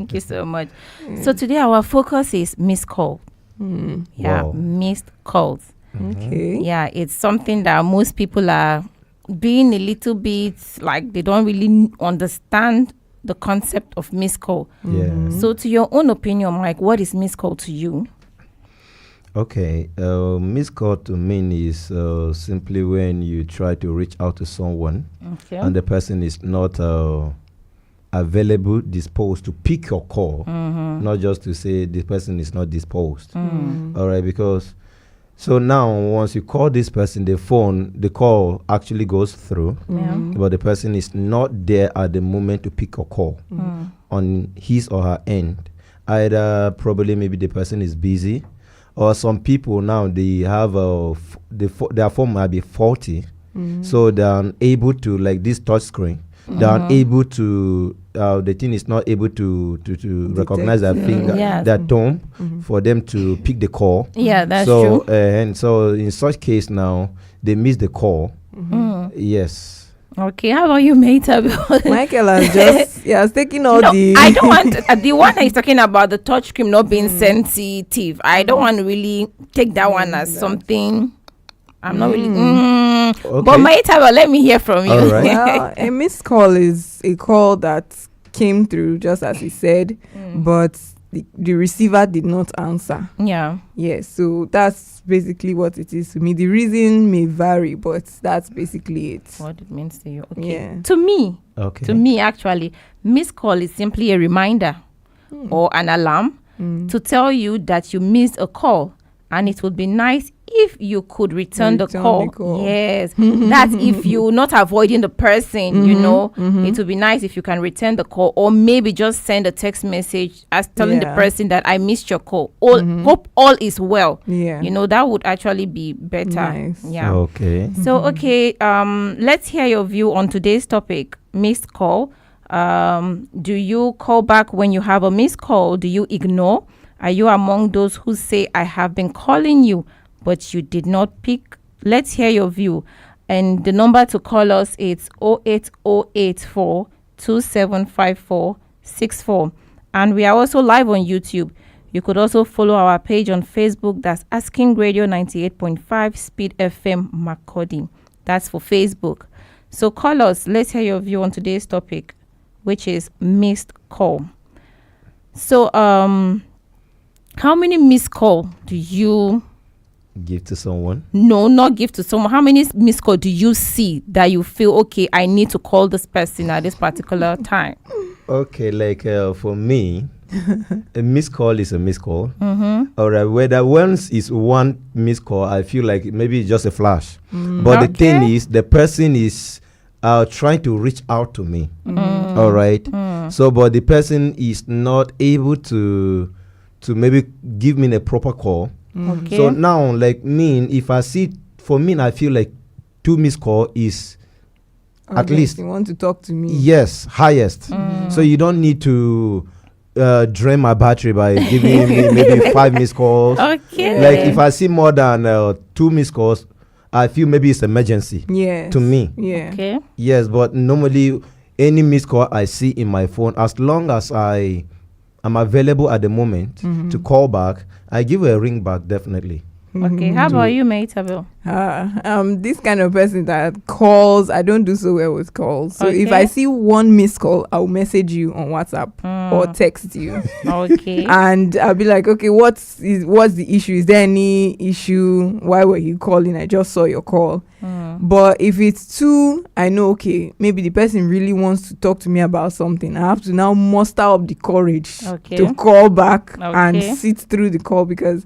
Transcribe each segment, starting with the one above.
Thank you so much. So today our focus is missed call. Wow. Missed calls. Okay. Yeah, it's something that most people are being a little bit like they don't really understand the concept of missed call. Yeah. So to your own opinion, Mike, what is missed call to you? Okay. Missed call to me is simply when you try to reach out to someone Okay. and the person is not available, disposed to pick your call, not just to say the person is not disposed. All right, because so now once you call this person, the call actually goes through, but the person is not there at the moment to pick your call on his or her end. Either probably maybe the person is busy, or some people now they have their phone might be faulty, so they're unable to, like this touch screen, they're unable to the thing is not able to recognize their finger, their thumb, for them to pick the call. Yeah, that's so true. and so in such case now they miss the call. Yes. Okay, how about you, mate? Michael has just taking all the. I don't want the one that is talking about the touch screen not being sensitive. I don't want to really take that one as something. I'm not really. Okay. But mate, let me hear from you. All right. Well, a missed call is a call that came through just as he said, but the receiver did not answer. Yeah. Yes, so that's basically what it is to me. The reason may vary, but that's basically it. What it means to you. Okay. Yeah. To me, actually, missed call is simply a reminder or an alarm to tell you that you missed a call, and it would be nice if you could return the call. Yes. That's if you're not avoiding the person, you know. It would be nice if you can return the call, or maybe just send a text message as telling the person that I missed your call. Hope all is well. Yeah. You know, that would actually be better. Nice. Yeah. Okay. So, let's hear your view on today's topic, missed call. Do you call back when you have a missed call? Do you ignore? Are you among those who say, I have been calling you, but you did not pick? Let's hear your view. And the number to call us is 08084 275464. And we are also live on YouTube. You could also follow our page on Facebook. That's Asking Radio 98.5 Speed FM Makurdi. That's for Facebook. So call us. Let's hear your view on today's topic, which is missed call. So, how many missed call do you Give to someone? No, not give to someone. How many missed call do you see that you feel, okay, I need to call this person at this particular time? Okay, like for me, a missed call is a missed call. All right, whether once is one missed call, I feel like maybe it's just a flash. But the thing is, the person is trying to reach out to me. All right. So, but the person is not able to maybe give me a proper call. Okay. So now, like me, if I see, for me, I feel like 2 missed call is at least. You want to talk to me? Yes, highest. So you don't need to drain my battery by giving me maybe 5 missed calls. Okay. Like if I see more than 2 missed calls, I feel maybe it's emergency. Yes. To me. Yeah. Okay. Yes, but normally any missed call I see in my phone, as long as I am available at the moment to call back, I give a ring back definitely. Okay. How about you, mate, Abel? This kind of person that calls, I don't do so well with calls. So if Okay. I see 1 missed call, I'll message you on WhatsApp or text you. Okay. And I'll be like, okay, what's the issue? Is there any issue? Why were you calling? I just saw your call. But if it's 2, I know, okay, maybe the person really wants to talk to me about something. I have to now muster up the courage to call back and sit through the call, because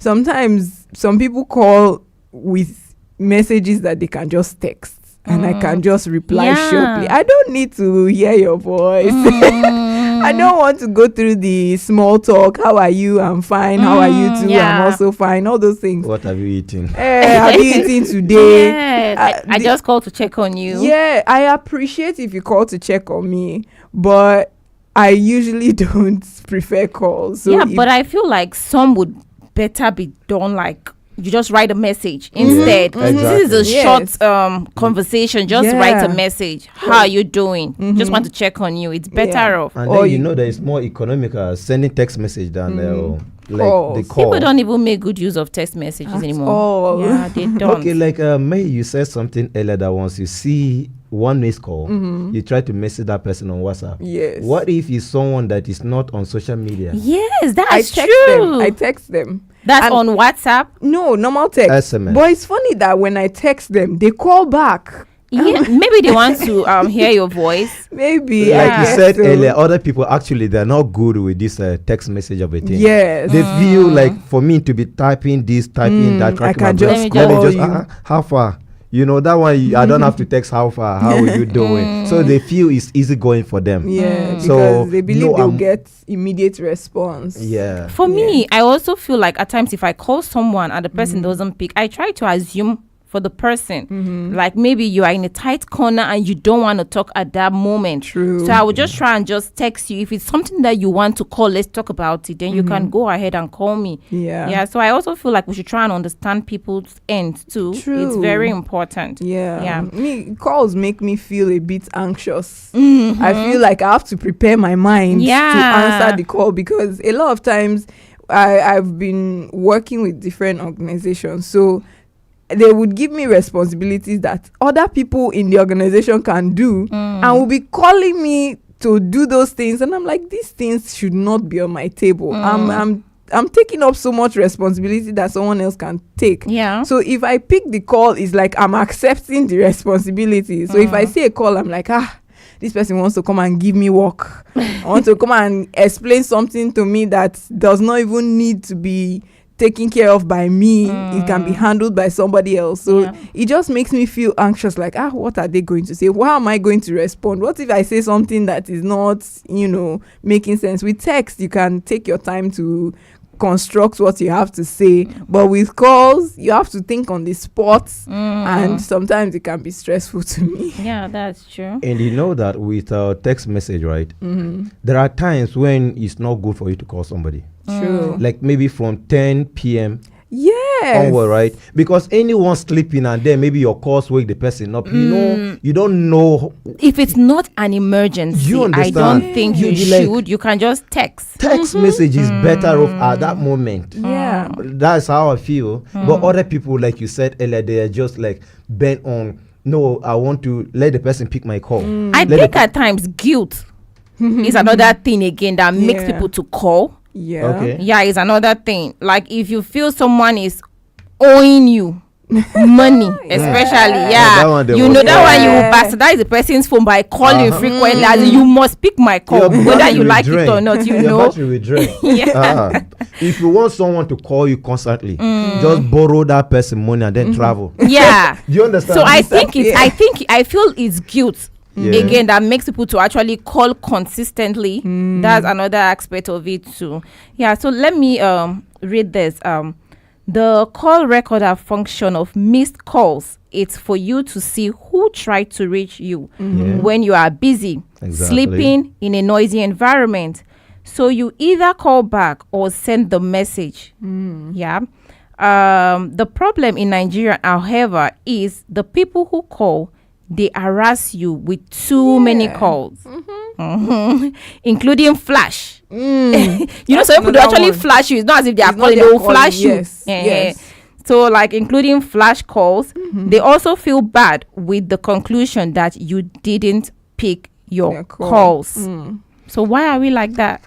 sometimes some people call with messages that they can just text and I can just reply shortly. I don't need to hear your voice. I don't want to go through the small talk. How are you? I'm fine. How are you too? I'm also fine. All those things. What have you eaten? Have you eaten today? Yeah, I just called to check on you. Yeah, I appreciate if you call to check on me, but I usually don't prefer calls. So yeah, but I feel like some would better be done like you just write a message instead. This is a short conversation. Just write a message. How are you doing? Just want to check on you. It's better off. And then you know that it's more economical sending text message than the call. People don't even make good use of text messages anymore. Yeah, they don't. Okay, like May, you said something earlier that once you see one missed call, you try to message that person on WhatsApp. Yes. What if it's someone that is not on social media? Yes, that's true. I text them. That's on WhatsApp? No, normal text. SMS. But it's funny that when I text them, they call back. Yeah, maybe they want to hear your voice. Maybe. Like you said earlier, other people actually they're not good with this text message of a thing. Yes. They feel like for me to be typing this, typing that, I can just call you. How far? You know that one. I don't have to text how far. How are you doing? So they feel it's easy going for them. Yeah, because they believe they'll get immediate response. Yeah. For me, I also feel like at times if I call someone and the person doesn't pick, I try to assume for the person. Like maybe you are in a tight corner and you don't want to talk at that moment. True. So I would just try and just text you. If it's something that you want to call, let's talk about it. Then you can go ahead and call me. Yeah. So I also feel like we should try and understand people's end too. True. It's very important. Yeah. Calls make me feel a bit anxious. I feel like I have to prepare my mind to answer the call, because a lot of times I've been working with different organizations. So they would give me responsibilities that other people in the organization can do and will be calling me to do those things, and I'm like, these things should not be on my table. I'm taking up so much responsibility that someone else can take. So if I pick the call, it's like I'm accepting the responsibility. So if I see a call, I'm like, this person wants to come and give me work. I want to come and explain something to me that does not even need to be taken care of by me. It can be handled by somebody else. So it just makes me feel anxious, like what are they going to say? How am I going to respond? What if I say something that is not making sense? With text, you can take your time to construct what you have to say, but with calls you have to think on the spot, and sometimes it can be stressful to me. That's true. And you know that with text message, right, there are times when it's not good for you to call somebody. True. Like maybe from 10 p.m. Yes. onward, right? Because anyone sleeping and then maybe your calls wake the person up. You don't know if it's not an emergency. You understand? I don't think you should. Like, you can just text. Text message is better off at that moment. Yeah. That's how I feel. But other people, like you said earlier, they are just like bent on, no, I want to let the person pick my call. I think at times guilt is another thing again that makes people to call. Is another thing. Like if you feel someone is owing you money, especially that one you will bastardize the person's phone by calling frequently, as you must pick my call whether you like it or not. If you want someone to call you constantly, just borrow that person money and then travel. Do you understand? So I feel it's guilt again that makes people to actually call consistently. That's another aspect of it too. So let me read this. The call recorder function of missed calls, it's for you to see who tried to reach you when you are busy, sleeping in a noisy environment. So you either call back or send the message. The problem in Nigeria, however, is the people who call, they harass you with too many calls, including flash. Some people do actually flash you. It's not as if they are calling, they will flash you. So like including flash calls, they also feel bad with the conclusion that you didn't pick your calls. So why are we like that?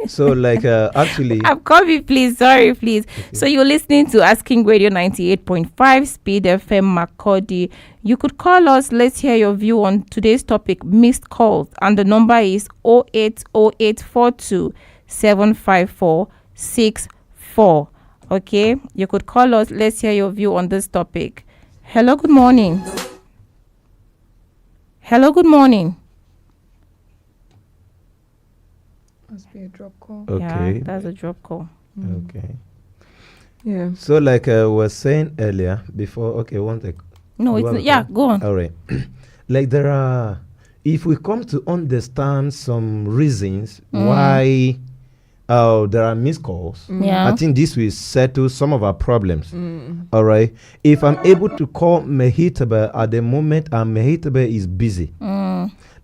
So like actually I'm coming, please. Sorry, please. So you're listening to Asking Radio 98.5 Speed FM Makurdi. You could call us. Let's hear your view on today's topic, missed calls, and the number is 080842 75464. Okay, you could call us. Let's hear your view on this topic. Hello, good morning. Must be a drop call. Okay. That's a drop call. Okay. Yeah. So like I was saying earlier before, one thing. No, it's go on. All right. Like there are, if we come to understand some reasons why there are missed calls. Yeah. I think this will settle some of our problems. All right. If I'm able to call Mehitable at the moment and Mehitable is busy,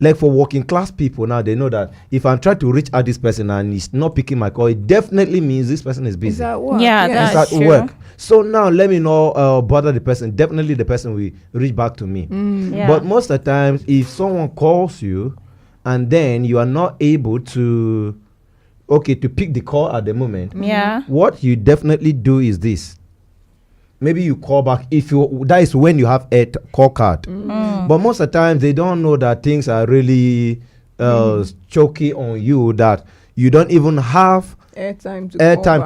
like for working class people now, they know that if I'm trying to reach out this person and he's not picking my call, it definitely means this person is busy. Is at work. Yeah, Yes. that's It's at true. work. So now let me know bother the person. Definitely the person will reach back to me. Yeah. But most of the times, if someone calls you and then you are not able to pick the call at the moment, Yeah. what you definitely do is this. Maybe you call back that is when you have a call card. But most of the time they don't know that things are really choky on you, that you don't even have Airtime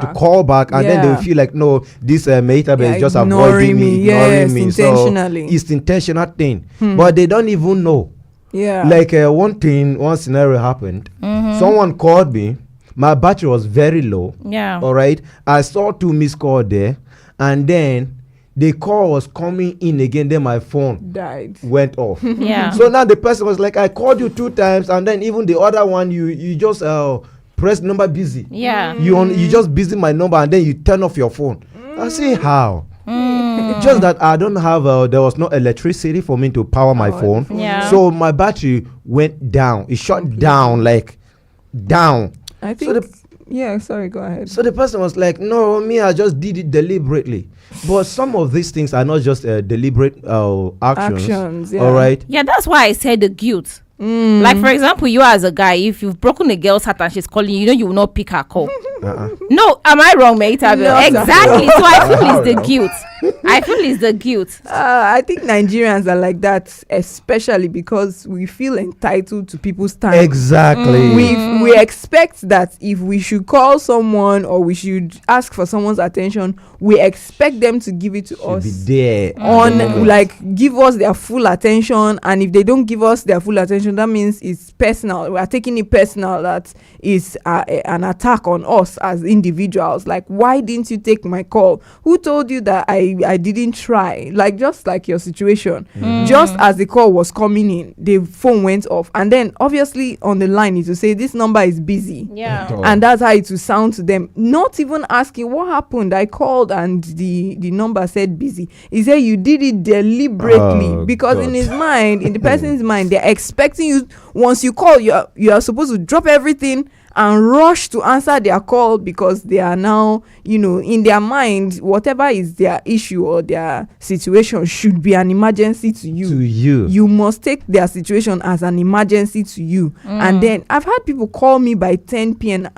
to call back, and then they will feel like, no, this Mehitable is just avoiding me, ignoring me. Intentionally. So it's intentional thing. But they don't even know. Yeah. Like one scenario happened. Someone called me. My battery was very low. Yeah. All right. I saw 2 missed calls there, and then the call was coming in again. Then my phone died. went off. Yeah. So now the person was like, I called you 2 times, and then even the other one, you just press number busy. Yeah. You just busy my number, and then you turn off your phone. I say how. Just that I don't have there was no electricity for me to power my phone. Yeah. So my battery went down. It shut down, like down. I think. Sorry, go ahead. So the person was like, no, me, I just did it deliberately. But some of these things are not just deliberate actions. Yeah. All right. Yeah, that's why I said the guilt. Like, for example, you as a guy, if you've broken a girl's heart and she's calling you, you will not pick her call. No, am I wrong, mate? Exactly. So I feel it's the guilt. I think Nigerians are like that, especially because we feel entitled to people's time. Exactly. We expect that if we should call someone or we should ask for someone's attention, we expect them to give it to us. Be there. Like, give us their full attention, and if they don't give us their full attention, that means it's personal. We are taking it personal, that is an attack on us as individuals. Like, why didn't you take my call? Who told you that I didn't try? Like, just like your situation, just as the call was coming in, the phone went off, and then obviously on the line it will say this number is busy. Yeah. And that's how it will sound to them, not even asking what happened. I called and the number said busy. He said you did it deliberately, because in his mind, in the person's mind, they're expecting you. Once you call, you are supposed to drop everything and rush to answer their call, because they are now, in their mind, whatever is their issue or their situation should be an emergency to you. You must take their situation as an emergency to you. And then I've had people call me by 10 p.m.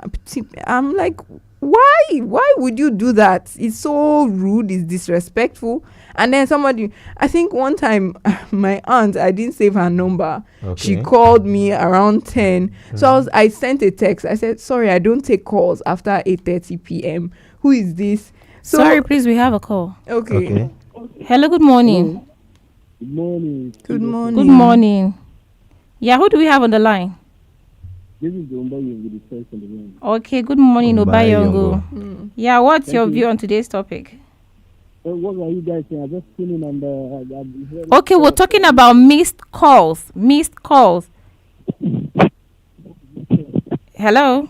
I'm like, why would you do that? It's so rude, it's disrespectful. And then somebody, I think one time, my aunt, I didn't save her number. She called me around 10. So I sent a text. I said, sorry, I don't take calls after 8:30 p.m. Who is this? So, sorry, please, we have a call. Okay. Hello, good morning. Good morning. Good morning. Good morning. Yeah, who do we have on the line? This is the Umbayo with the first on the line. Okay, good morning, Umbayongo. Obayongo. Yeah, what's your view on today's topic? What are you guys saying? I just tuning and Okay, we're talking about missed calls. Hello?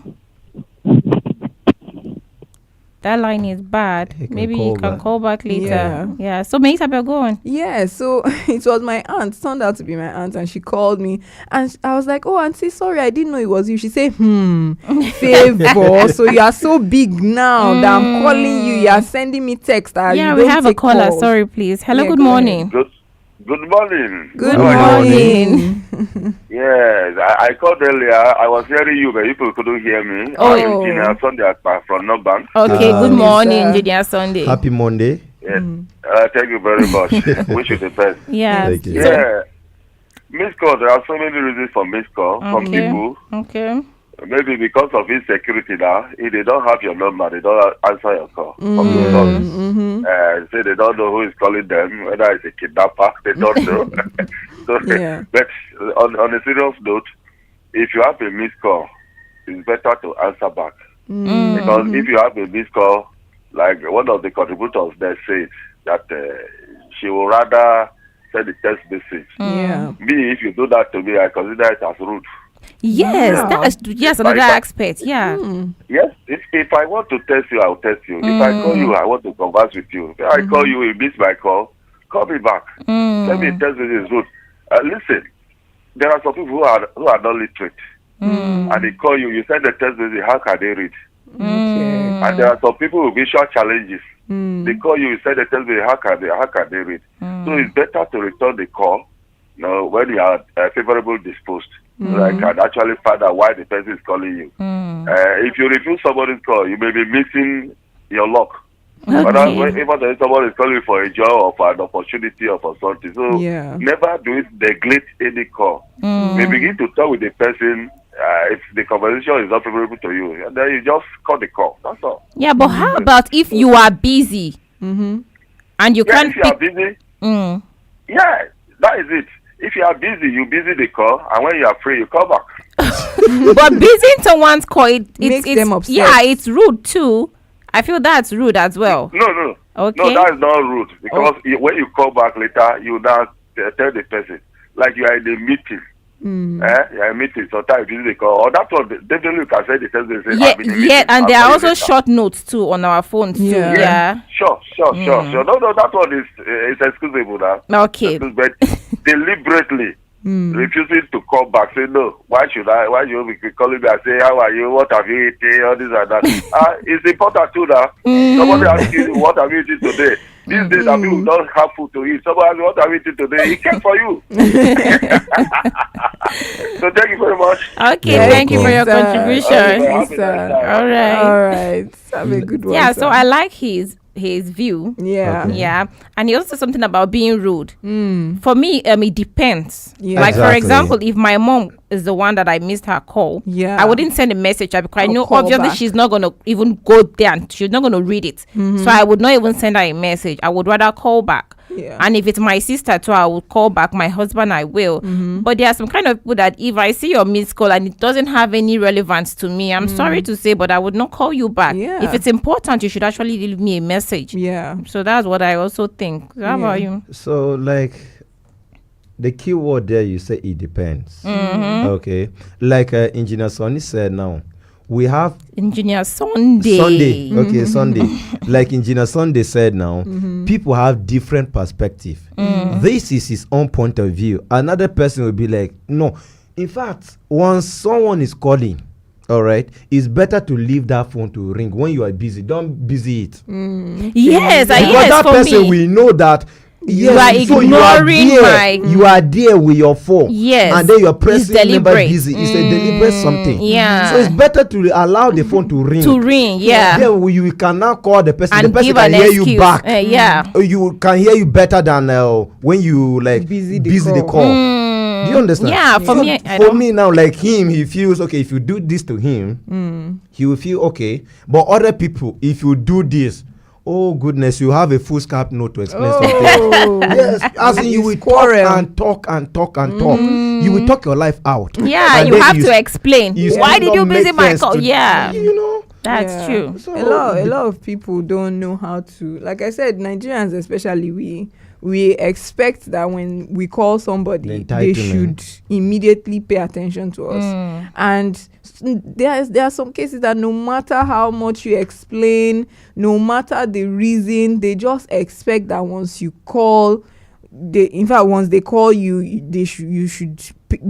That line is bad. Maybe you can call back later. Yeah. So Mehitable, go on. Yeah, so it was my aunt. Turned out to be my aunt, and she called me, and I was like, "Oh, auntie, sorry, I didn't know it was you." She said, favor. So you are so big now that I'm calling you. You are sending me text. Yeah, you we don't have a take caller. calls. Sorry, please. Hello, Yeah, good go morning. Good morning. Good Good morning. Yes, I called earlier. I was hearing you, but people couldn't hear me. Oh. I'm Engineer Sunday from Norbank. Okay, good Yes, morning, sir. Junior Sunday. Happy Monday. Yes. Thank you very much. Wish you the best. Yeah. Thank you. Yeah. Missed call. There are so many reasons for missed call. Some Okay. people, Okay. maybe because of insecurity now, if they don't have your number, they don't answer your call. Some people say they don't know who is calling them, whether it's a kidnapper, they don't know. So, Yeah. But on a serious note, if you have a missed call, it's better to answer back. Because if you have a missed call, like one of the contributors there said that she will rather send a text message. Yeah. Me, if you do that to me, I consider it as rude. Yes, Wow. that's another aspect. Yeah. Yes, if I want to text you, I'll text you. If I call you, I want to converse with you. If I call you, you miss my call me back. Let me text you this route. Listen, there are some people who are not literate. And they call you, you send a text message, how can they read? Okay. And there are some people with visual challenges. They call you, you send a text message, how can they read? So it's better to return the call, when you are favorably disposed. So I can actually find out why the person is calling you. If you refuse somebody's call, you may be missing your luck. Okay. But even somebody is calling you for a job or for an opportunity or for something, so never do it neglect any call. You begin to talk with the person. If the conversation is not favorable to you, and then you just cut the call. That's all. Yeah, but how about if you are busy and you can't if you are busy, yeah, that is it. If you are busy, you busy the call, and when you are free, you call back. But busy someone's call, Makes them upset. Yeah, it's rude too. I feel that's rude as well. No. Okay. No, that is not rude, because when you call back later, you now tell the person like you are in a meeting. You are in a meeting. Sometimes you busy the call, or that's what definitely you can say the person say. Yeah, and there are also short notes too on our phones too. Yeah. Sure. No, that one is excusable now. Okay. But deliberately refusing to call back, say no. Why should you be calling me and say how are you? What have you eaten? All this and that. It's important too now. Somebody asks you what have you eaten today. These days that people don't have food to eat. Somebody asks what have you eaten today. He came for you. So thank you very much. Okay, thank you for your contribution. All right. Have a good one. Yeah, so I like his view. Yeah. And he also said something about being rude. For me, it depends. Like for Exactly. example, if my mom is the one that I missed her call, I wouldn't send a message because I know call obviously back. she's not gonna even go there and she's not gonna read it. So I would not even send her a message. I would rather call back. And if it's my sister too, I would call back. My husband, I will. But there are some kind of people that if I see your missed call and it doesn't have any relevance to me, I'm sorry to say, but I would not call you back. If it's important, you should actually leave me a message. So that's what I also think. How about you? So like the key word there, you say it depends. Okay, like Engineer Sonny said now, we have Engineer Sunday. Okay, Sunday. Like Engineer Sunday said now, people have different perspective. This is his own point of view. Another person will be like, no. In fact, once someone is calling, all right, it's better to leave that phone to ring when you are busy. Don't busy it. Yes, Because that for person me. will know that You are ignoring you are there with your phone. Yes. And then you're pressing number deliberate. busy. It's a deliberate something. Yeah. So it's better to allow the phone to ring. Yeah. Then you can now call the person. And the person give can an hear excuse. you back. Yeah. You can hear you better than when you like Busy busy the the call. Do you understand? Yeah, for So me, I for don't. me now, like him, he feels okay. If you do this to him, he will feel okay. But other people, if you do this, oh goodness, you have a full scalp note to explain something. Yes, as in you will talk and talk. You will talk your life out. Yeah, And you then have to explain. you Why still did you not busy make my sense call? to- Yeah. You know. That's true. So a lot of people don't know how to, like I said, Nigerians especially, we expect that when we call somebody, they should immediately pay attention to us. And there are some cases that no matter how much you explain, no matter the reason, they just expect that once you call, once they call you, you should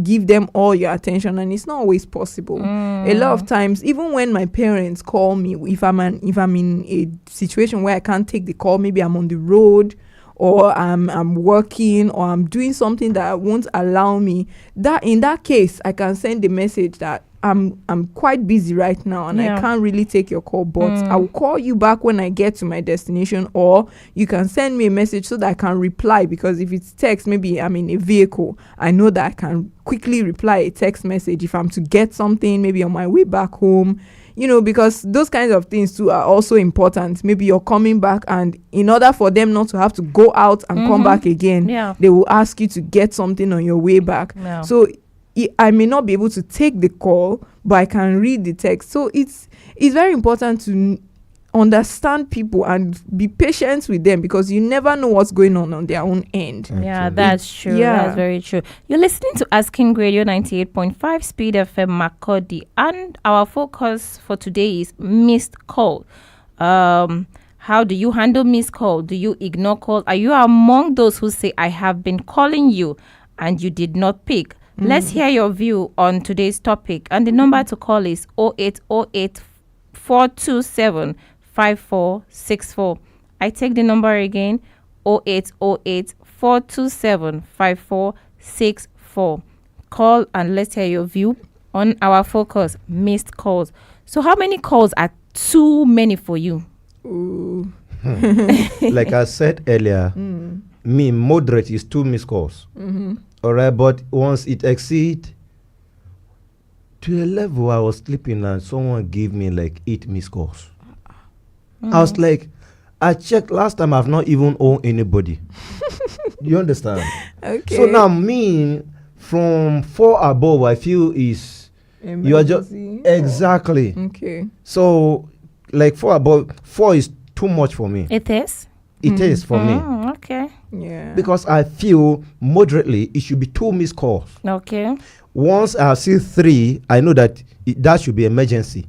give them all your attention, and it's not always possible. A lot of times, even when my parents call me, if I'm in a situation where I can't take the call, maybe I'm on the road, or I'm working, or I'm doing something that won't allow me, that in that case I can send a message that I'm quite busy right now and I can't really take your call, but I will call you back when I get to my destination, or you can send me a message so that I can reply, because if it's text, maybe I'm in a vehicle, I know that I can quickly reply a text message if I'm to get something, maybe on my way back home, because those kinds of things too are also important. Maybe you're coming back, and in order for them not to have to go out and come back again, they will ask you to get something on your way back. So I may not be able to take the call, but I can read the text. So it's very important to understand people and be patient with them, because you never know what's going on their own end. Yeah, that's true. Yeah. That's very true. You're listening to Asking Radio 98.5 Speed FM Makodi, and our focus for today is missed call. How do you handle missed call? Do you ignore call? Are you among those who say, I have been calling you and you did not pick? Let's hear your view on today's topic. And the number to call is 0808 427 5464. I take the number again, 0808 427 5464. Call and let's hear your view on our focus, missed calls. So how many calls are too many for you? Ooh. Like I said earlier, me moderate is 2 missed calls. All right, but once it exceed to a level, I was sleeping and someone gave me like 8 missed calls. I was like, I checked last time, I've not even owned anybody. You understand? Okay. So now me from 4 above, I feel is you are just exactly. Okay. So like 4 above, 4 is too much for me. It is? It is for me. Okay. Yeah. Because I feel moderately it should be 2 missed calls. Okay. Once I see 3, I know that that should be emergency.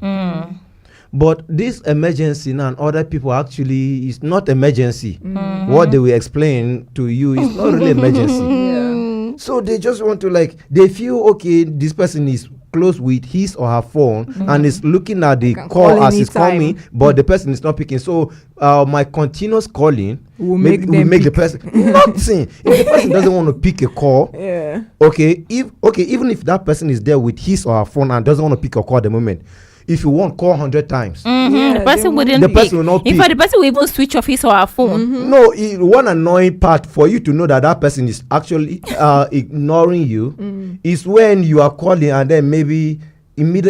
But this emergency now, and other people actually is not emergency. What they will explain to you is not really emergency. So they just want to like, they feel okay, this person is close with his or her phone and is looking at the call as it's coming, but the person is not picking. So my continuous calling will make the person nothing. If the person doesn't want to pick a call, even if that person is there with his or her phone and doesn't want to pick a call at the moment, if you want call 100 times, the person wouldn't the pick. person will not pick. In fact, the person will even switch off his or her phone. No, one annoying part for you to know that person is actually ignoring you is when you are calling and then maybe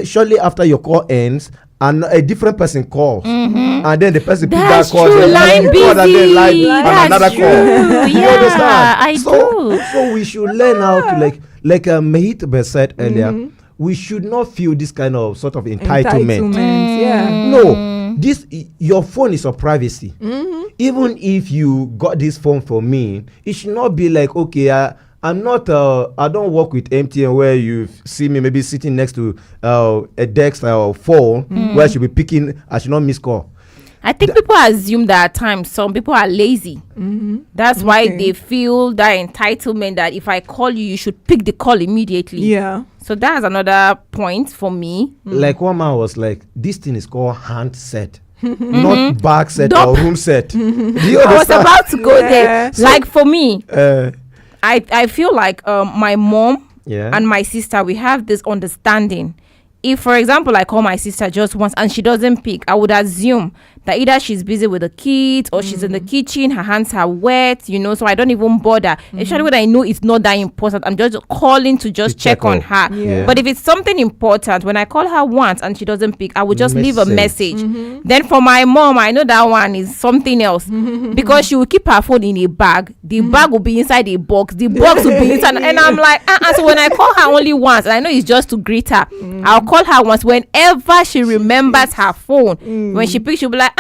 shortly after your call ends and a different person calls and then the person picks that call true. and Line busy. then line and another True. call. You understand? I do. So we should learn how to like Mehitbe said earlier. We should not feel this kind of sort of entitlement. No, this your phone is your privacy. Even if you got this phone from me, it should not be like, okay, I'm not I don't work with MTN where you see me maybe sitting next to a desk or phone where I should be picking. I should not miss call. I think people assume that at times some people are lazy. That's why they feel that entitlement that if I call you, you should pick the call immediately. Yeah. So that's another point for me. Like one man was like, this thing is called handset, not bag set or room set. Do you I was understand? about to go there. So, like for me, I feel like my mom and my sister, we have this understanding. If, for example, I call my sister just once and she doesn't pick, I would assume that either she's busy with the kids or she's in the kitchen, her hands are wet, so I don't even bother. Especially when I know it's not that important. I'm just calling to just check on her. Yeah. But if it's something important, when I call her once and she doesn't pick, I would just leave a message. Then for my mom, I know that one is something else because she will keep her phone in a bag. The bag will be inside a box. The box will be inside. And I'm like, So when I call her only once, and I know it's just to greet her, I'll call her once. Whenever she remembers her phone, when she picks, she'll be like,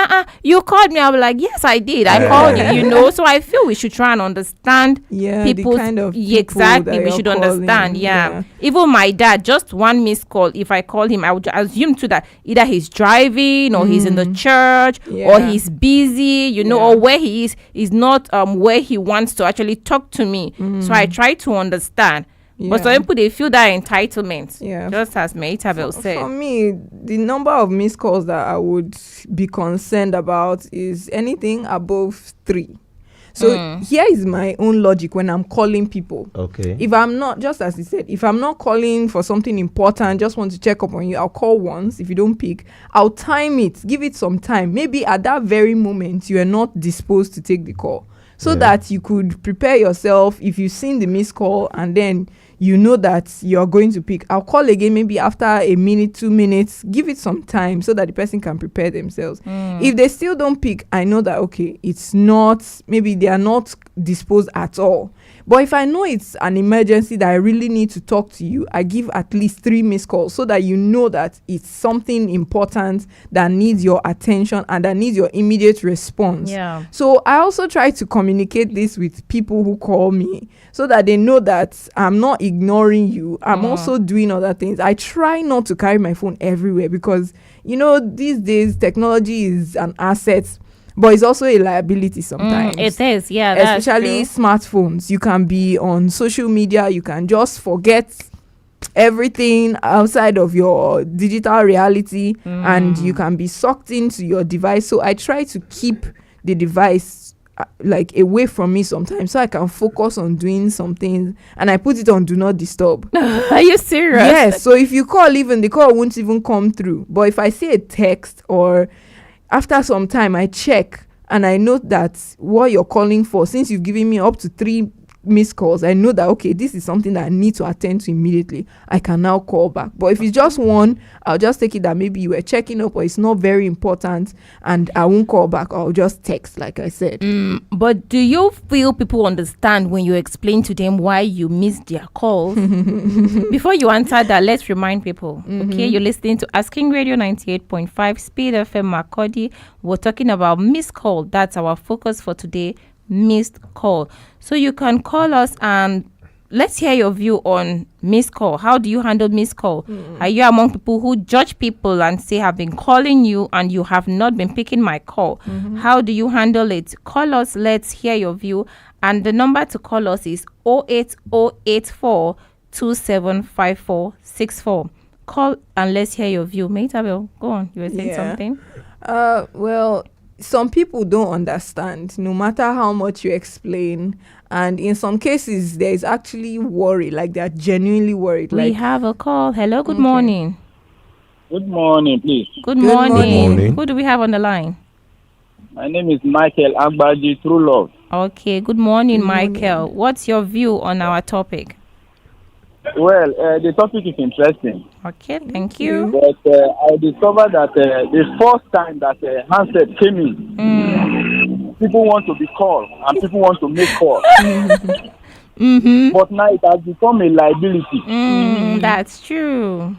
you called me. I'll be like, yes, I did. I called you, So I feel we should try and understand people. The kind of people exactly. We should calling, understand. Yeah. Even my dad, just one missed call. If I call him, I would assume too that either he's driving or he's in the church or he's busy, or where he is not where he wants to actually talk to me. So I try to understand. But some people, they feel that entitlement. Just as Meitabel said. For me, the number of missed calls that I would be concerned about is anything above 3. So here is my own logic when I'm calling people. Okay. If I'm not, just as he said, if I'm not calling for something important, just want to check up on you, I'll call once. If you don't pick, I'll time it, give it some time. Maybe at that very moment, you are not disposed to take the call. So that you could prepare yourself if you've seen the missed call and then you know that you're going to pick, I'll call again maybe after a minute, 2 minutes, give it some time so that the person can prepare themselves. If they still don't pick, I know that, okay, it's not, maybe they are not disposed at all. But if I know it's an emergency that I really need to talk to you, I give at least 3 missed calls so that you know that it's something important that needs your attention and that needs your immediate response. Yeah. So I also try to communicate this with people who call me so that they know that I'm not ignoring you. I'm also doing other things. I try not to carry my phone everywhere because, these days technology is an asset, but it's also a liability sometimes. It is, yeah. Especially smartphones. You can be on social media. You can just forget everything outside of your digital reality and you can be sucked into your device. So I try to keep the device away from me sometimes so I can focus on doing something, and I put it on do not disturb. Are you serious? Yes. So if you call, even the call won't even come through. But if I see a text or after some time I check and I note that what you're calling for, since you've given me up to 3 missed calls, I know that, okay, this is something that I need to attend to immediately. I can now call back. But if it's just one, I'll just take it that maybe you were checking up or it's not very important and I won't call back. I'll just text, like I said. But do you feel people understand when you explain to them why you missed their calls? Before you answer that, let's remind people. Okay, you're listening to Asking Radio 98.5 Speed FM Makurdi. We're talking about missed call. That's our focus for today. Missed call. So you can call us and let's hear your view on missed call. How do you handle missed call? Are you among people who judge people and say, I've been calling you and you have not been picking my call? How do you handle it? Call us. Let's hear your view. And the number to call us is 08084 275464. Call and let's hear your view. Mate Abel, go on. You were saying something? Well, some people don't understand no matter how much you explain, and in some cases there is actually worry, like they're genuinely worried. We have a call. Hello, good morning. Good morning, please. Good morning. morning. Who do we have on the line? My name is Michael Agbaji, True Love. Okay, good morning, Michael. What's your view on our topic? Well, the topic is interesting, Okay, thank you. but I discovered that the first time that handset came in, people want to be called and people want to make calls. But now it has become a liability. That's true.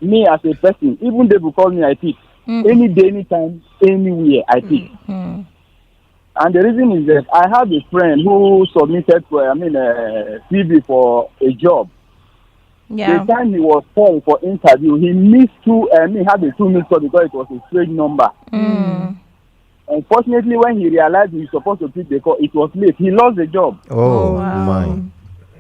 Me as a person, even they will call me, I pick. Any day, anytime, anywhere, I pick. And the reason is that I have a friend who submitted for, CV for a job. Yeah. The time he was called for interview, he missed he had a 2 missed call because it was a strange number. Unfortunately, when he realized he was supposed to pick the call, it was late. He lost the job. Oh, wow. my.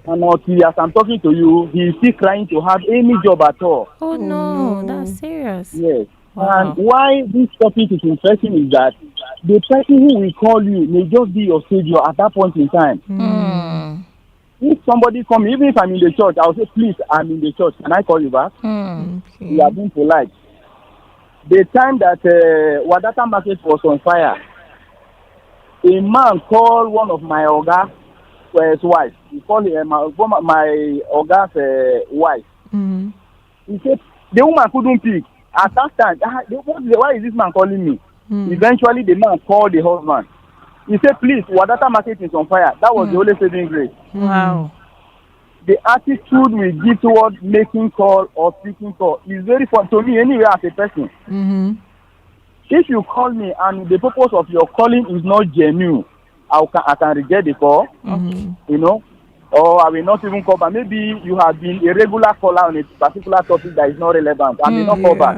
And as I'm talking to you, he's still trying to have any job at all. Oh, no, that's serious. Yes. Wow. And why this topic is interesting is that the person who will call you may just be your savior at that point in time. If somebody comes, even if I'm in the church, I'll say, please, I'm in the church. Can I call you back? You are being polite. The time that Wadata Market was on fire, a man called one of my Oga's wife. He called my Oga's wife. He said, the woman couldn't pick. At that time, why is this man calling me? Eventually, the man called the husband. He said, please, Wadata Market is on fire. That was the only saving grace. Wow. The attitude we give towards making call or picking call is very fun to me anyway as a person. If you call me and the purpose of your calling is not genuine, I can reject the call, or I will not even call back. Maybe you have been a regular caller on a particular topic that is not relevant. I may not call back.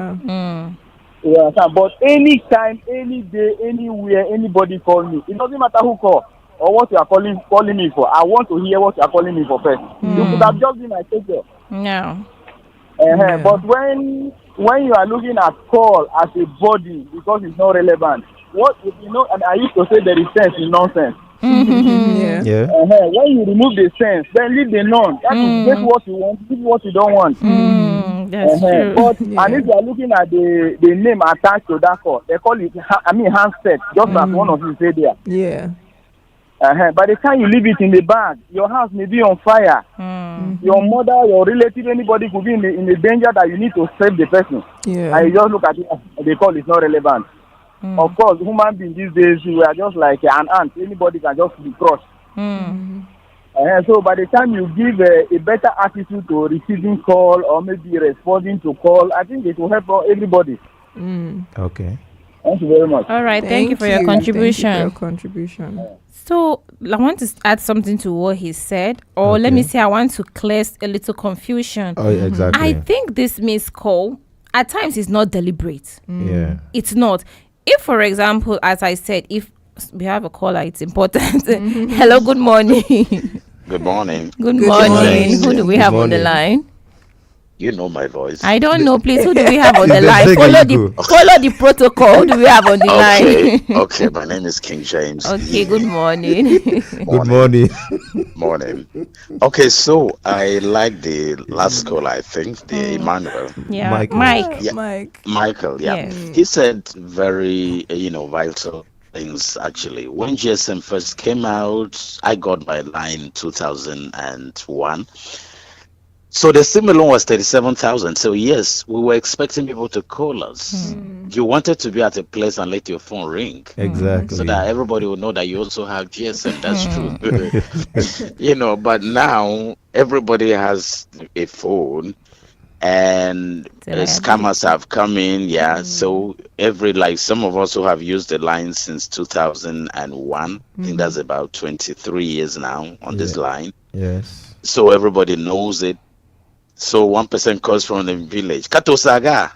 Yeah, but anytime, any day, anywhere, anybody call me. It doesn't matter who call or what you are calling me for. I want to hear what you are calling me for first. You could have just been my taker. No. But when you are looking at call as a body because it's not relevant, and I used to say there is sense in nonsense. Yeah. When you remove the sense, then leave the none. That is get what you want, give what you don't want. That's true. But and if you are looking at the name attached to that call, they call it handset, just as one of you said there. Yeah. By the time you leave it in the bag, your house may be on fire. Your mother, your relative, anybody could be in a danger that you need to save the person. Yeah. And you just look at it, the call is not relevant. Of course, human beings these days, we are just like an ant. Anybody can just be crushed. So by the time you give a better attitude to receiving call or maybe responding to call, I think it will help everybody. Okay. Thank you very much. All right. Thank you for your contribution. So I want to add something to what he said, or let me say I want to clear a little confusion. Oh, exactly. I think this missed call at times is not deliberate. Yeah. It's not. If, for example, as I said, if we have a caller, it's important. Hello, good morning. Good morning. Good morning. Who do we have on the line? You know my voice. I don't know, please. Who do we have on the line? Follow the protocol. Who do we have on the line? Okay, my name is King James. Okay, good morning. Good morning. Morning. Okay, so I like the last call, I think, the Emmanuel. Yeah, Mike. Yeah. Michael, yeah. Yes. He said very, vital things, actually. When GSM first came out, I got my line in 2001. So the SIM alone was 37,000. So yes, we were expecting people to call us. You wanted to be at a place and let your phone ring. Exactly. So that everybody would know that you also have GSM. That's true. But now everybody has a phone and scammers have come in. Yeah. So some of us who have used the line since 2001, I think that's about 23 years now on this line. Yes. So everybody knows it. So 1% calls from the village. Katosaga.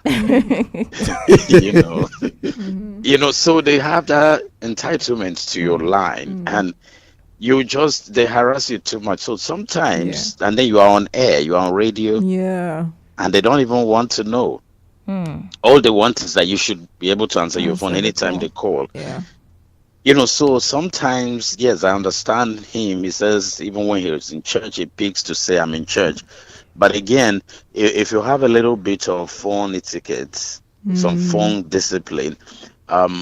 So they have that entitlement to your line and they harass you too much. So sometimes, and then you are on air, you are on radio. Yeah. And they don't even want to know. All they want is that you should be able to answer your phone anytime they call. Yeah. So sometimes, yes, I understand him. He says even when he was in church, he picks to say, I'm in church. But again, if you have a little bit of phone etiquette, some phone discipline,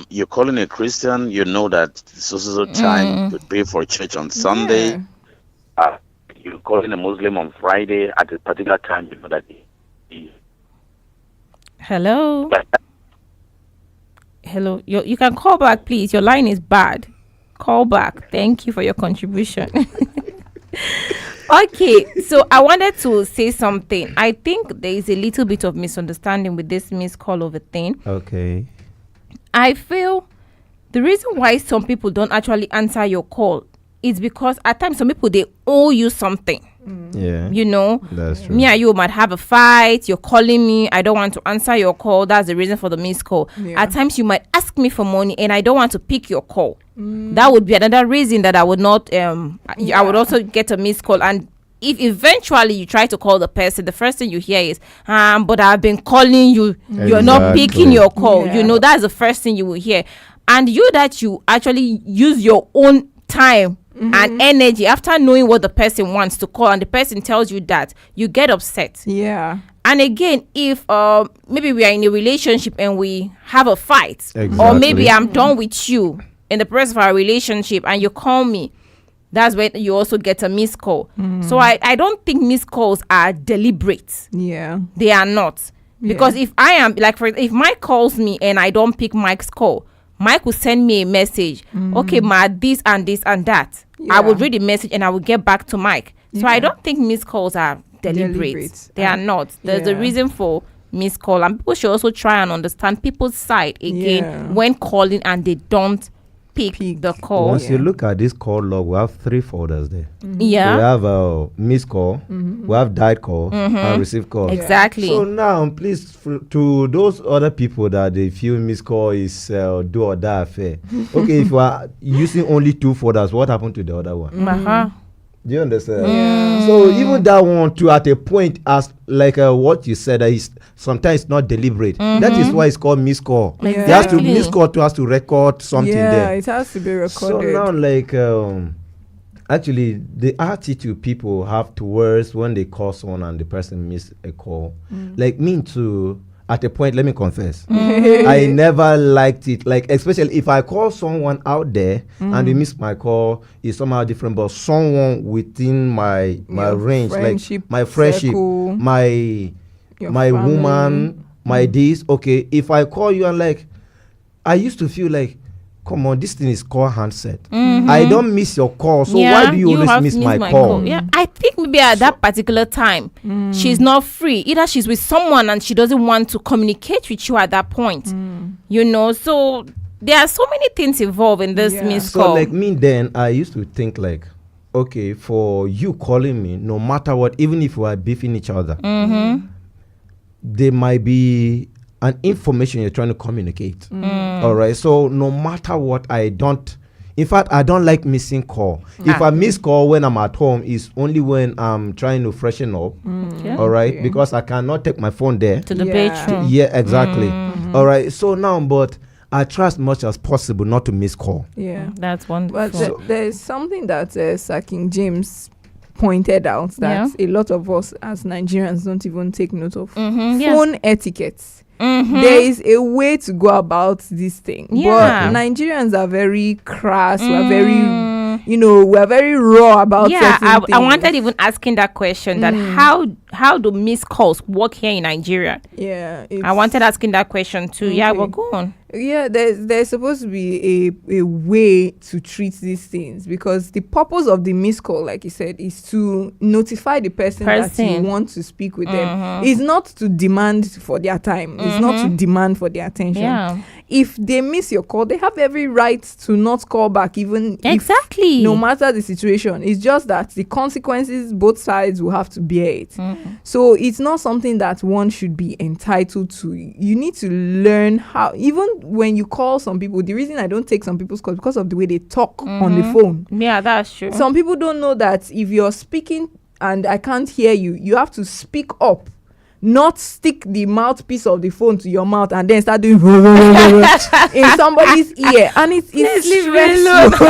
you're calling a Christian, you know that so time could be for church on Sunday. You're calling a Muslim on Friday at a particular time, you know that Hello. Hello. You can call back, please. Your line is bad. Call back. Thank you for your contribution. Okay, so I wanted to say something. I think there is a little bit of misunderstanding with this missed call over thing. Okay. I feel the reason why some people don't actually answer your call is because at times some people, they owe you something. Yeah. That's true. Me and you might have a fight. You're calling me. I don't want to answer your call. That's the reason for the missed call. Yeah. At times you might ask me for money and I don't want to pick your call. That would be another reason that I would not I would also get a missed call. And if eventually you try to call the person, the first thing you hear is but I've been calling you. You're not picking your call. That's the first thing you will hear. And that you actually use your own time and energy after knowing what the person wants to call, and the person tells you that, you get upset. Yeah. And again, if maybe we are in a relationship and we have a fight, or maybe I'm done with you in the process of our relationship and you call me, that's when you also get a missed call. So I don't think missed calls are deliberate. Yeah. They are not. Because if I am, if Mike calls me and I don't pick Mike's call, Mike will send me a message. Okay, ma, this and this and that. I will read the message and I will get back to Mike. So I don't think missed calls are deliberate. They are not. There's a reason for missed call. And people should also try and understand people's side again when calling and they don't pick the call. Once you look at this call log, we have 3 folders there. Yeah. We have missed call, we have died call, and received call. Exactly. So now, please, to those other people that they feel missed call is do or die affair. Okay, if you are using only 2 folders, what happened to the other one? Do you understand? So even that one too, at a point, as like what you said, is sometimes not deliberate. That is why it's called missed call. Exactly. It has to missed call to has to record something there. It has to be recorded. So now, actually, the attitude people have towards when they call someone and the person miss a call, like me too. at a point, let me confess, I never liked it. Like, especially if I call someone out there and they miss my call, is somehow different. But someone within my range, like my friendship, circle, my family. woman, my this. Okay, if I call you and like, I used to feel like, come on, this thing is call handset. I don't miss your call, so why do you always miss my call? Yeah, I think maybe at that particular time, she's not free. Either she's with someone and she doesn't want to communicate with you at that point. You know, so there are so many things involved in this missed call. So like me then, I used to think like, okay, for you calling me, no matter what, even if we are beefing each other, there might be an information you're trying to communicate. All right. So no matter what, I don't like missing call. If I miss call when I'm at home, is only when I'm trying to freshen up. All right. Because I cannot take my phone there to the bedroom. Yeah, exactly. All right. So now, but I try as much as possible not to miss call. Yeah, that's wonderful. But there's something that Sir King James pointed out that a lot of us as Nigerians don't even take note of. Phone etiquette. There is a way to go about this thing, but Nigerians are very crass. We're very, we're very raw about certain things. I wanted even asking that question, that how do missed calls work here in Nigeria? Yeah, I wanted asking that question too. Okay. Yeah, well, go on. Yeah, there's supposed to be a way to treat these things, because the purpose of the missed call, like you said, is to notify the person that you want to speak with them. It's not to demand for their time. It's not to demand for their attention. Yeah. If they miss your call, they have every right to not call back, even if, no matter the situation. It's just that the consequences, both sides will have to bear it. So it's not something that one should be entitled to. You need to learn how, even when you call some people, the reason I don't take some people's calls because of the way they talk on the phone. Yeah, that's true. Some people don't know that if you're speaking and I can't hear you, you have to speak up, not stick the mouthpiece of the phone to your mouth and then start doing in somebody's ear. And it's stressful.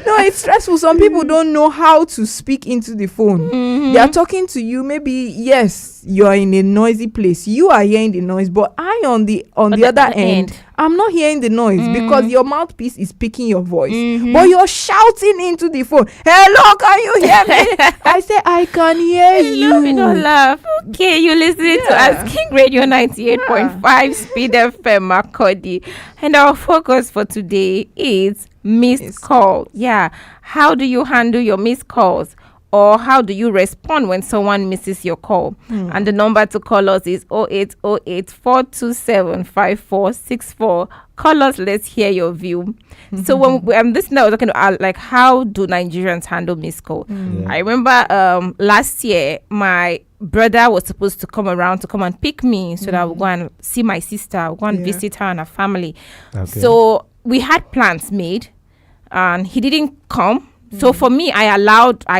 No, it's stressful. Some people don't know how to speak into the phone. They are talking to you. Maybe, yes, you are in a noisy place. You are hearing the noise, but I on the other end, I'm not hearing the noise because your mouthpiece is picking your voice. But you're shouting into the phone. Hello, can you hear me? I say, I can hear you. Love it or laugh. Okay, you're listening to Asking Radio 98.5 Speed FM Makodi. And our focus for today is missed call. Yeah. How do you handle your missed calls? Or how do you respond when someone misses your call? And the number to call us is 0808 427 5464. Call us, let's hear your view. So when this now talking about like, how do Nigerians handle missed call? I remember last year my brother was supposed to come around to come and pick me so that I would go and see my sister, I would go and visit her and her family. So we had plans made and he didn't come. So for me, I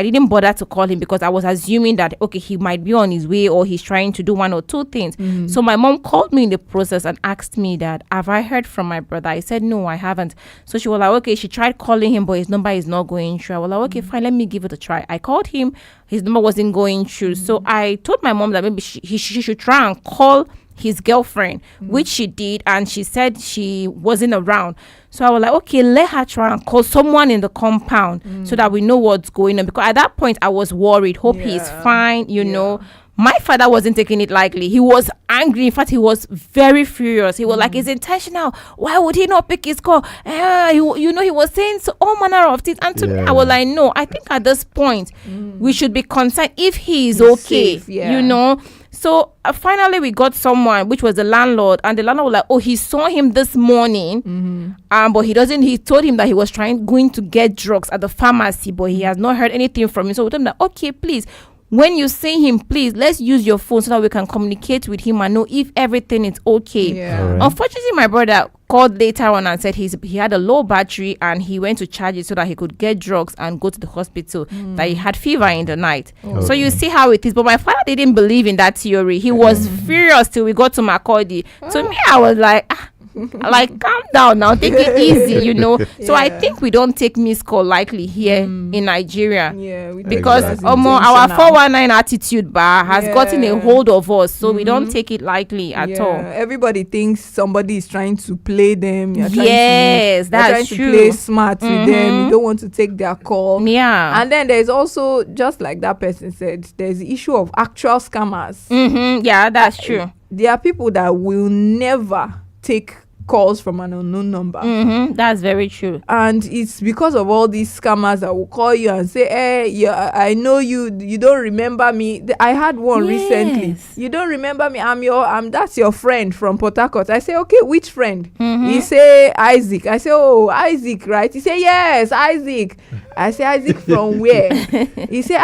didn't bother to call him because I was assuming that, okay, he might be on his way or he's trying to do one or two things. So my mom called me in the process and asked me that, have I heard from my brother? I said, no, I haven't. So she was like, okay, she tried calling him, but his number is not going through. I was like, okay, fine, let me give it a try. I called him, his number wasn't going through. So I told my mom that maybe she should try and call his girlfriend, which she did, and she said she wasn't around. So I was like, okay, let her try and call someone in the compound so that we know what's going on, because at that point I was worried. Hope he's fine, you know. My father wasn't taking it lightly. He was angry. In fact, he was very furious. He was like, it's intentional. Why would he not pick his call? He was saying all manner of things. And to me, I was like, no, I think at this point, we should be concerned if he is okay, safe, you know. So finally we got someone, which was the landlord, and the landlord was like, oh, he saw him this morning, but he told him that he was going to get drugs at the pharmacy, but he has not heard anything from him. So we told him that, okay, please, when you see him, please, let's use your phone so that we can communicate with him and know if everything is okay. Right. Unfortunately, my brother called later on and said he had a low battery and he went to charge it so that he could get drugs and go to the hospital, that he had fever in the night. So you see how it is. But my father didn't believe in that theory. He was furious till we got to Makodi. To me, I was like, Like, calm down now, take it easy, you know. So I think we don't take missed call lightly here in Nigeria. Yeah, we Because Exactly. our intentional. 419 attitude bar has gotten a Yeah. hold of us, so we don't take it lightly at all. Everybody thinks somebody is trying to play them. You're Yes, trying that's to true. play smart with them. You don't want to take their call. Yeah. And then there's also, just like that person said, there's the issue of actual scammers. Yeah, that's true. There are people that will never take calls from an unknown number. That's very true. And it's because of all these scammers that will call you and say, hey, yeah, I know you don't remember me. I had one recently. Yes. You don't remember me. That's your friend from Port Harcourt. I say, okay, which friend? He say Isaac. I say, oh, Isaac, right? He say, yes, Isaac. I say, Isaac from where? He say,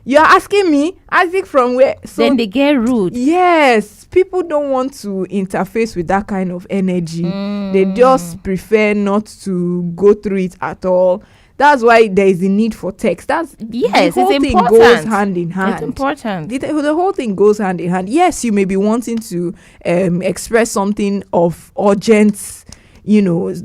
you're asking me, Isaac from where? So Then they get rude. yes, people don't want to interface with that kind of energy. They just prefer not to go through it at all. That's why there is a need for text. Yes, the whole it's thing important. goes hand in hand. It's important. The whole thing goes hand in hand. Yes, you may be wanting to express something of urgent,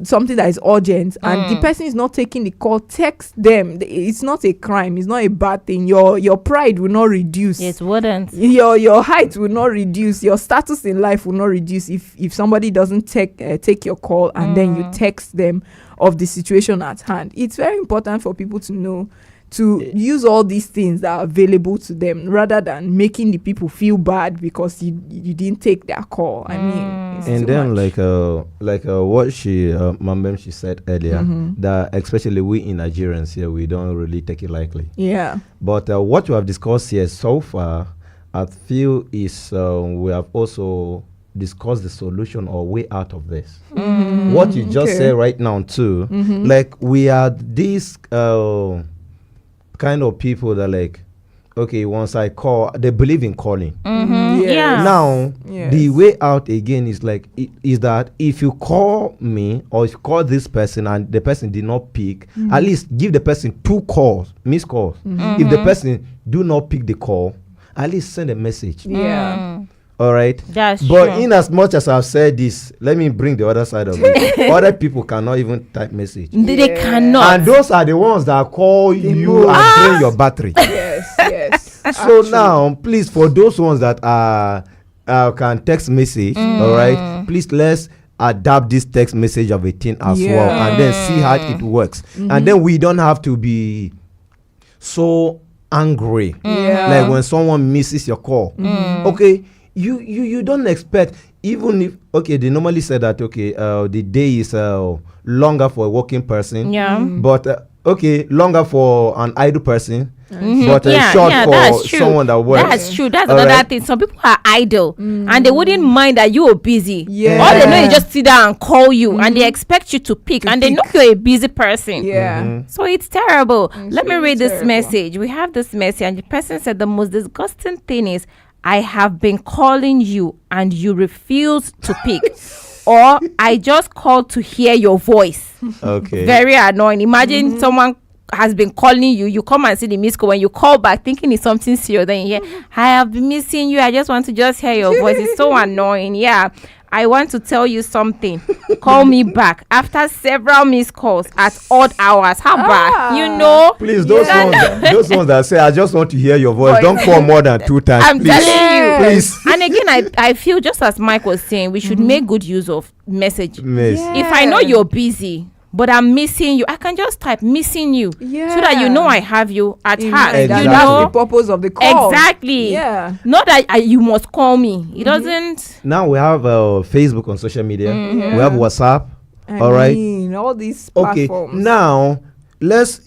something that is urgent, and the person is not taking the call. Text them. It's not a crime. It's not a bad thing. Your pride will not reduce. It wouldn't. Your height will not reduce. Your status in life will not reduce if somebody doesn't take your call and then you text them of the situation at hand. It's very important for people to know to use all these things that are available to them rather than making the people feel bad because you didn't take their call. I mean, it's And too then much. like what she said earlier, that especially we in Nigerians here, we don't really take it lightly. Yeah. But what we have discussed here so far, I feel is we have also discussed the solution or way out of this. What you just Okay. said right now too, like we are these kind of people that like, okay, once I call, they believe in calling. Yes. Yeah. Now, Yes. the way out again is like is that if you call me or if you call this person and the person did not pick, at least give the person 2 calls, missed calls. If the person do not pick the call, at least send a message. Yeah. All right. That's But true. in as much as I've said this, let me bring the other side of it. Other people cannot even type message. They Yeah. cannot. And those are the ones that call you move. and drain your battery. Yes. Yes. So now, please, for those ones that can text message, all right, please let's adapt this text message of a thing as well, and then see how it works. And then we don't have to be so angry, Yeah. like when someone misses your call. Okay, you don't expect, even if they normally say that the day is longer for a working person, Yeah. but longer for an idle person. But Yeah, short that's for true. someone that works. That's true. That's All another right? thing. Some people are idle and they wouldn't mind that you are busy. Yeah. All they know is just sit down and call you and they expect you to pick and they know you're a busy person. Yeah. So it's terrible. Let me really read this terrible. message. We have this message and the person said the most disgusting thing is I have been calling you and you refuse to pick. Or I just called to hear your voice. Okay. Very annoying. Imagine someone has been calling you, you come and see the missed call. When you call back thinking it's something serious, then you hear, I have been missing you, I just want to just hear your voice. It's so annoying. Yeah, I want to tell you something. Call me back after several missed calls at odd hours. How bad? You know, Please, those ones that say I just want to hear your voice, don't call more than 2 times. I'm please. telling you. Please. And again, I feel just as Mike was saying, we should make good use of message. Miss. Yeah. If I know you're busy but I'm missing you, I can just type missing you, so that you know I have you at heart. Exactly. You That's know? the purpose of the call. Exactly. Yeah. Not that you must call me. It doesn't. Now we have Facebook on social media. We have WhatsApp. I All right. mean, all these Okay. platforms. Now let's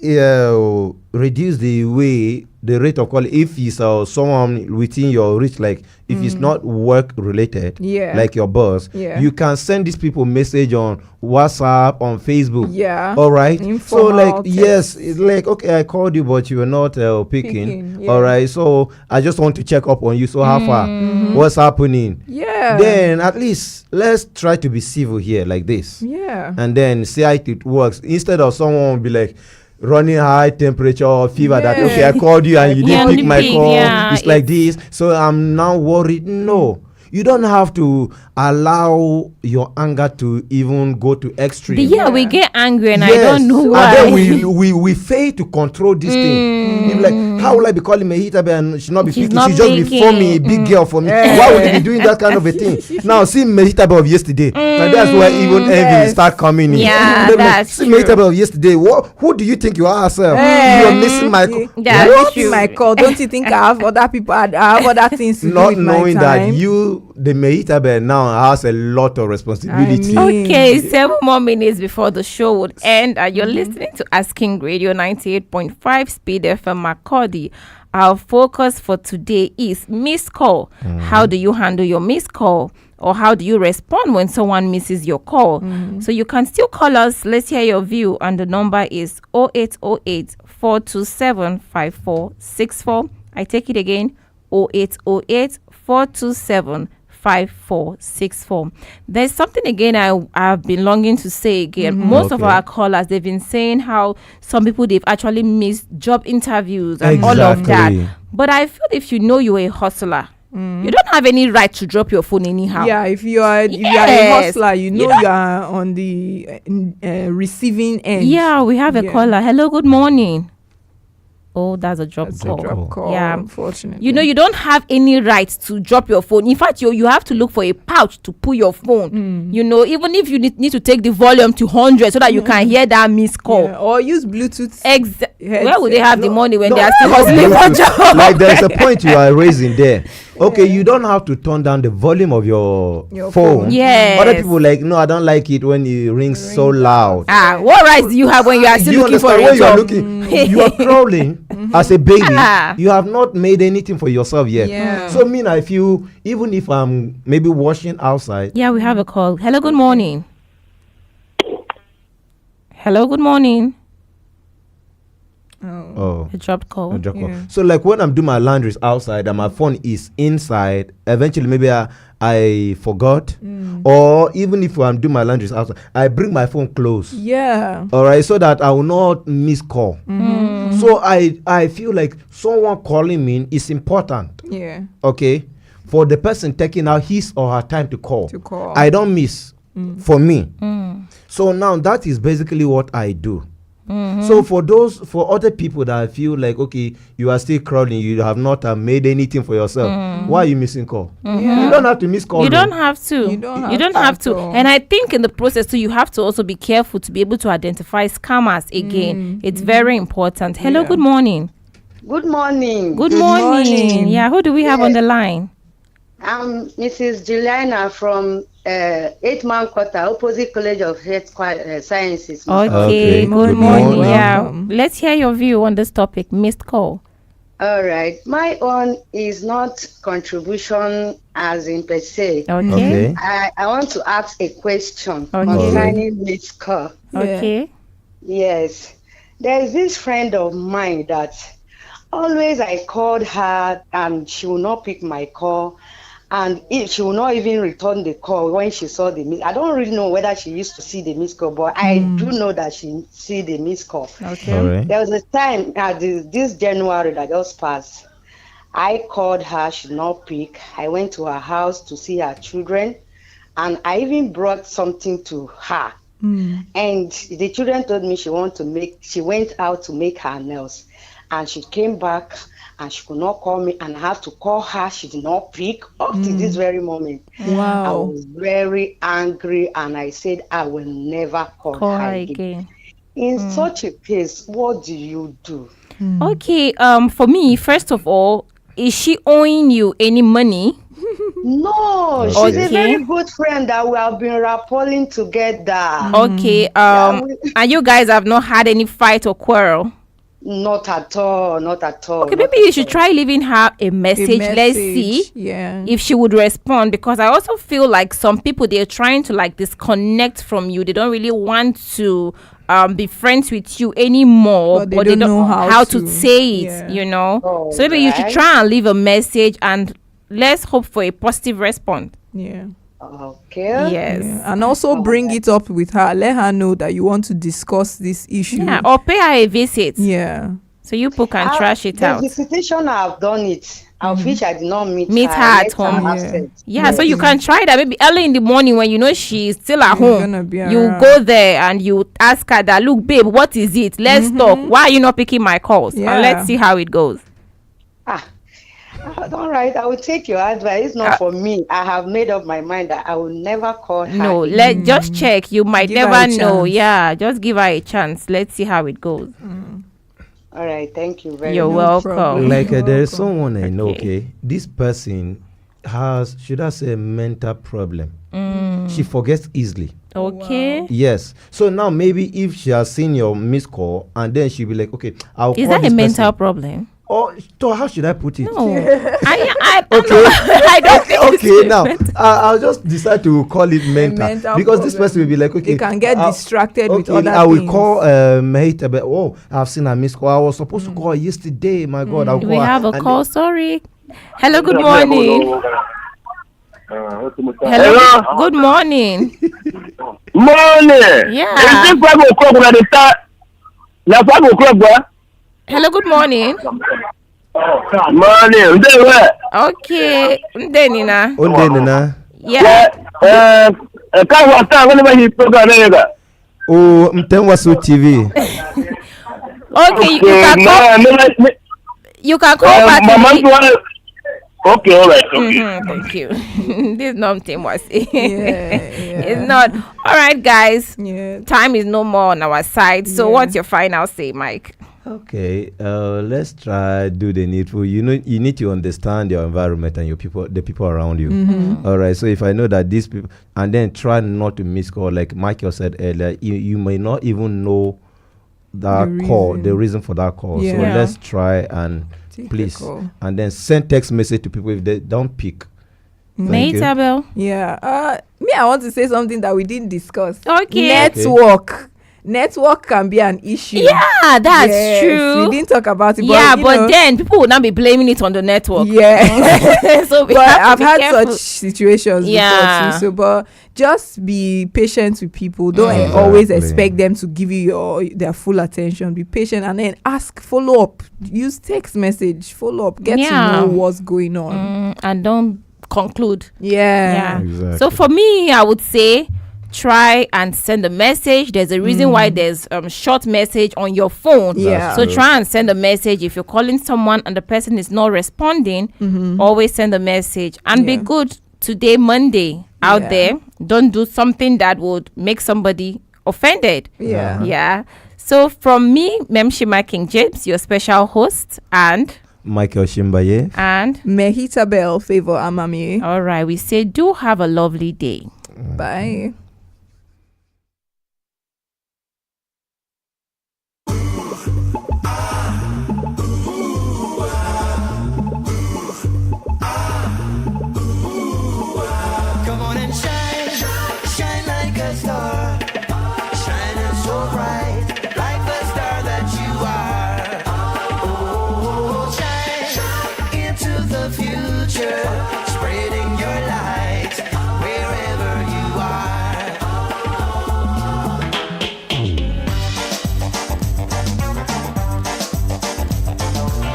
reduce the rate of calling if it's someone within your reach, like if it's not work related, Yeah. like your boss. Yeah. You can send these people message on WhatsApp, on Facebook. Yeah. All right. So Informal like text. yes, it's like okay, I called you but you were not picking. Yeah. All right. So I just want to check up on you. So how far? What's happening? Yeah. Then at least let's try to be civil here, like this, Yeah. and then see how it works instead of someone be like running high temperature or fever that Yeah. okay, I called you and you Yeah, didn't pick only my pick, call. yeah, It's like this, so I'm now worried. No, you don't have to allow your anger to even go to extreme. Yeah, we get angry and Yes, I don't know why. and then we fail to control this thing. You're like, how will I be calling Mehita Bear and she not be She's picking? not She just be picking. forming a big girl for me. Why would you be doing that kind of a thing? Now see Mehita Bear of yesterday. Now that's why even envy start coming in. Yeah, They're like, that's see true. Mehita Bear of yesterday. Who do you think you are yourself? You're missing my That's What true. my call? Don't you think I have other people? I have other things to do not with my knowing time? that you, the Mehita Bear, now has a lot of responsibility. I mean- Okay, 7 more minutes before the show would end, and you're listening to Asking Radio 98.5 Speed FM Macaulay. Our focus for today is missed call. How do you handle your missed call? Or how do you respond when someone misses your call? So you can still call us. Let's hear your view. And the number is 0808 427 5464. I take it again, 0808 427 5464. There's something again I've been longing to say again. Most of Okay. our callers, they've been saying how some people, they've actually missed job interviews and all of that. Exactly. But I feel if you know you're a hustler, you don't have any right to drop your phone anyhow. Yeah, if you are a Yes. hustler, you know don't- you are on the receiving end. Yeah, we have a Yeah. caller. Hello, good morning. Oh, that's a drop That's call. a drop call. Yeah. Unfortunately. You know, you don't have any right to drop your phone. In fact, you have to look for a pouch to put your phone. You know, even if you need to take the volume to 100 so that you can hear that missed call. Yeah, or use Bluetooth. Where would they have the money when No, they are still hustling for job? Like there's a point you are raising there. Okay, you don't have to turn down the volume of your phone. Yes. Other people like, no, I don't like it when it rings so loud. What rights do you have when you are still You looking for understand a when you are job? looking, you are crawling as a baby. Ah. You have not made anything for yourself yet. Yeah. So I feel even if I'm maybe washing outside. Yeah, we have a call. Hello, good morning. Hello, good morning. Oh. A dropped call. A drop call. Yeah. So like when I'm doing my laundries outside and my phone is inside, eventually maybe I forgot, or even if I'm doing my laundries outside, I bring my phone close. Yeah. All right, so that I will not miss call. So I feel like someone calling me is important. Yeah. Okay, for the person taking out his or her time to call. I don't miss for me. So now that is basically what I do. So for other people that I feel like, okay, you are still crawling, you have not made anything for yourself. Why are you missing call? You don't have to miss call. You don't have to. You don't You don't have have to to. at all. And I think in the process too, you have to also be careful to be able to identify scammers again. It's very important. Hello, Yeah. good morning. Good morning. Good Good morning. morning. Yeah, who do we have on the line? I'm Mrs. Juliana from 8-Man Quarter, opposite College of Health Sciences. Okay, Okay, good good morning. morning. Yeah, Welcome. let's hear your view on this topic, missed call. All right. My own is not contribution as in per se. Okay. Okay. I want to ask a question Okay. concerning this call. Okay. Yes. There is this friend of mine that always I called her and she will not pick my call. And if she will not even return the call when she saw the miss. I don't really know whether she used to see the missed call, but I do know that she see the missed call. Okay. All right. There was a time this January that just passed. I called her, she did not pick. I went to her house to see her children, and I even brought something to her. And the children told me she went out to make her nails, and she came back and she could not call me, and I have to call her. She did not pick up to this very moment. I Wow. was very angry, and I said I will never call Call her her again. again. In such a case, what do you do? Okay. For me, first of all, is she owing you any money? No, she's Okay. a very good friend that we have been rappelling together. Okay. And you guys have not had any fight or quarrel? Not at all, not at all. Okay, not maybe you at should all. try leaving her a message. Let's see Yeah. if she would respond, because I also feel like some people, they're trying to like disconnect from you. They don't really want to be friends with you anymore, But they don't know how to to. say it, Yeah. you know. Oh, So maybe you should right. try and leave a message, and let's hope for a positive response. Yeah. Okay. Yes. Yeah. And also bring it up with her. Let her know that you want to discuss this issue. Yeah, or pay her a visit. Yeah. So you people can trash it The out. visitation I've done it. I wish I did not meet Meet her at home. Yeah, so you can try that. Maybe early in the morning when you know she's still at home, you go there and you ask her that, look, babe, what is it? Let's talk. Why are you not picking my calls? And let's see how it goes. All right, I will take your advice. It's not for me. I have made up my mind that I will never call her. No, just check. You might never know. Yeah, just give her a chance. Let's see how it goes. All right, thank you very much. You're welcome. Like there is someone I know, okay, this person has, should I say, a mental problem. She forgets easily. Okay. Wow. Yes. So now maybe if she has seen your missed call and then she'll be like, okay, I'll Is call that this a mental person. problem? Or so how should I put it? No. I okay. I don't think okay, now I'll just decide to call it mental because this person will be like, okay, you can get distracted with other I will things. call mate about, oh, I've seen a missed call. I was supposed to call yesterday. My God, I'll call. We have a call. Sorry. Hello. Good morning. Hello. Good morning. Morning. Yeah. Hello. Good morning. Morning. Okay. Ndenina. Yeah. Oh, Mtemwasu TV. Okay, you can call back. Okay, all right. Thank you. This is not Mtemwasi. It's not. All right, guys. Time is no more on our side. So what's your final say, Mike? Okay, let's try do the needful. You know, you need to understand your environment and your people, the people around you. All right. So if I know that these people, and then try not to miss call. Like Michael said earlier, you may not even know that the reason for that call. So let's try and please, and then send text message to people if they don't pick. Isabel. Yeah. Me, I want to say something that we didn't discuss. Okay. Network can be an issue. Yeah, that's true. We didn't talk about it. But then people would not be blaming it on the network. Yeah. So but I've had such situations before too. So, but just be patient with people. Don't always expect them to give you their full attention. Be patient and then follow up. Use text message, follow up, get to know what's going on. And don't conclude. Yeah. Exactly. So for me, I would say try and send a message. There's a reason why there's short message on your phone. So try and send a message. If you're calling someone and the person is not responding, always send a message and be good today, Monday, out there. Don't do something that would make somebody offended. So from me, Mmemshima King James, your special host, and Michael Shimbaye and Mehita Bell Favor Amami. All right, we say do have a lovely day. Bye.